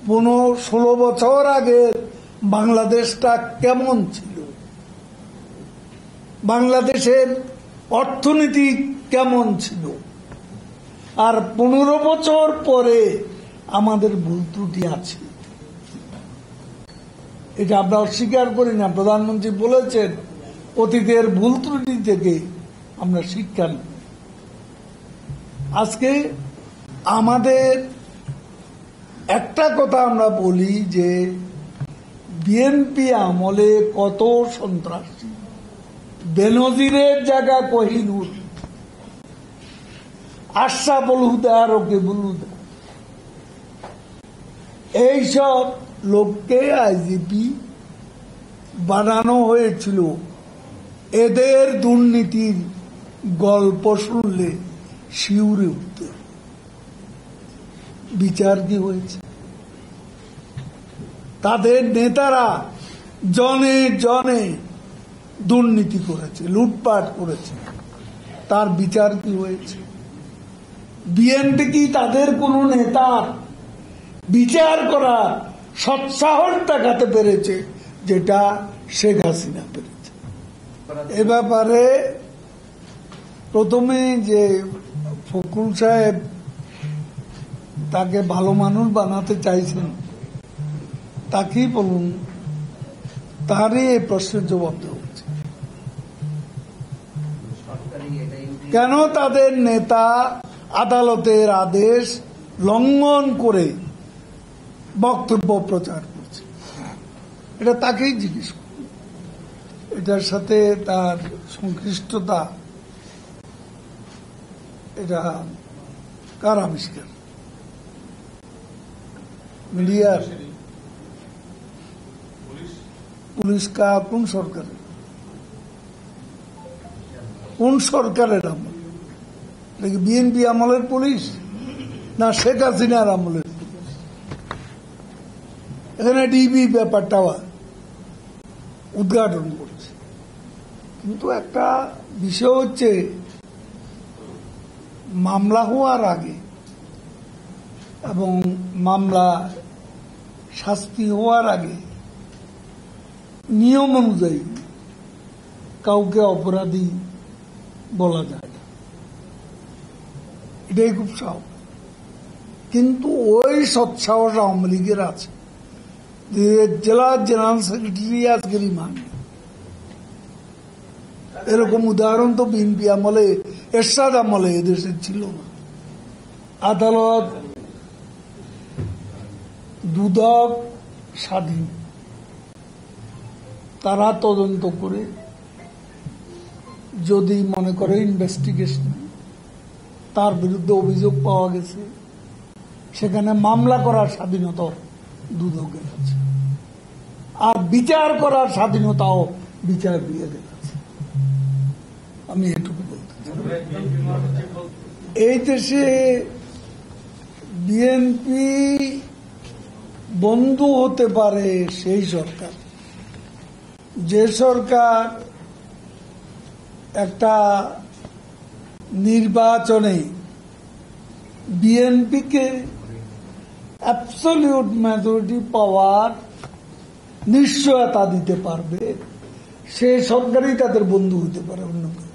15-16 বছর আগে বাংলাদেশটা কেমন ছিল, বাংলাদেশের অর্থনীতি কেমন ছিল, আর 15 বছর পরে আমাদের ভুল ত্রুটি আছে, এটা আমরা অস্বীকার করি না। প্রধানমন্ত্রী বলেছেন অতীতের ভুল ত্রুটি থেকে আমরা শিক্ষা নিই। আজকে আমাদের একটা কথা আমরা বলি যে বিএনপি আমলে কত সন্ত্রাসী, বেনজিরের জায়গা কোহিনুর, আশরাফুল হুদা, রকিবুল হুদা, এইসব লোককে আইজিপি বানানো হয়েছিল। এদের দুর্নীতির গল্প শুনলে শিউরে উঠতে। বিচার কি হয়েছে? তাদের নেতারা জনে জনে দুর্নীতি করেছে, লুটপাট করেছে, তার বিচার কি হয়েছে? বিএনপি কি তাদের কোন নেতা বিচার করার সৎসাহস দেখাতে পেরেছে যেটা শেখ হাসিনা পেরেছে? এ ব্যাপারে প্রথমে যে ফখরুল সাহেব তাকে ভালো মানুষ বানাতে চাইছেন, তাকেই বলুন, তারই এই প্রশ্নের জবাব দেওয়া হচ্ছে। কেন তাদের নেতা আদালতের আদেশ লঙ্ঘন করে বক্তব্য প্রচার করছে? এটা তাকেই জিজ্ঞেস করুন। এটার সাথে তার সংশ্লিষ্টতা এটা কার আবিষ্কার? মিডিয়ার? পুলিশ কোন সরকারের? কোন সরকারের আমল? নাকি বিএনপি আমলের পুলিশ, না শেখ হাসিনার আমলের পুলিশ? এখানে ডিবি ব্যাপারটা উদ্ঘাটন করছে। কিন্তু একটা বিষয় হচ্ছে, মামলা হওয়ার আগে এবং মামলা শাস্তি হওয়ার আগে নিয়ম অনুযায়ী কাউকে অপরাধী বলা যায় না, এটাই খুব সাহস। কিন্তু ওই সৎসাহস আওয়ামী লীগের আছে। জেলার জেনারেল সেক্রেটারি আজকে রিমান্ডে। এরকম উদাহরণ তো বিএনপি আমলে, এরশাদ আমলে এদেশে ছিল না। আদালত দুদক স্বাধীন, তারা তদন্ত করে যদি মনে করে ইনভেস্টিগেশন তার বিরুদ্ধে অভিযোগ পাওয়া গেছে, সেখানে মামলা করার স্বাধীনতা দুদকের আছে, আর বিচার করার স্বাধীনতাও বিচার বিভাগের আছে। আমি এটুকু বলতে চাই। এই দেশে বিএনপি বন্ধু হতে পারে সেই সরকার, যে সরকার একটা নির্বাচনে বিএনপিকে অ্যাবসলিউট মেজরিটি পাওয়ার নিশ্চয়তা দিতে পারবে, সেই সরকারই তাদের বন্ধু হতে পারে, অন্য কেউ।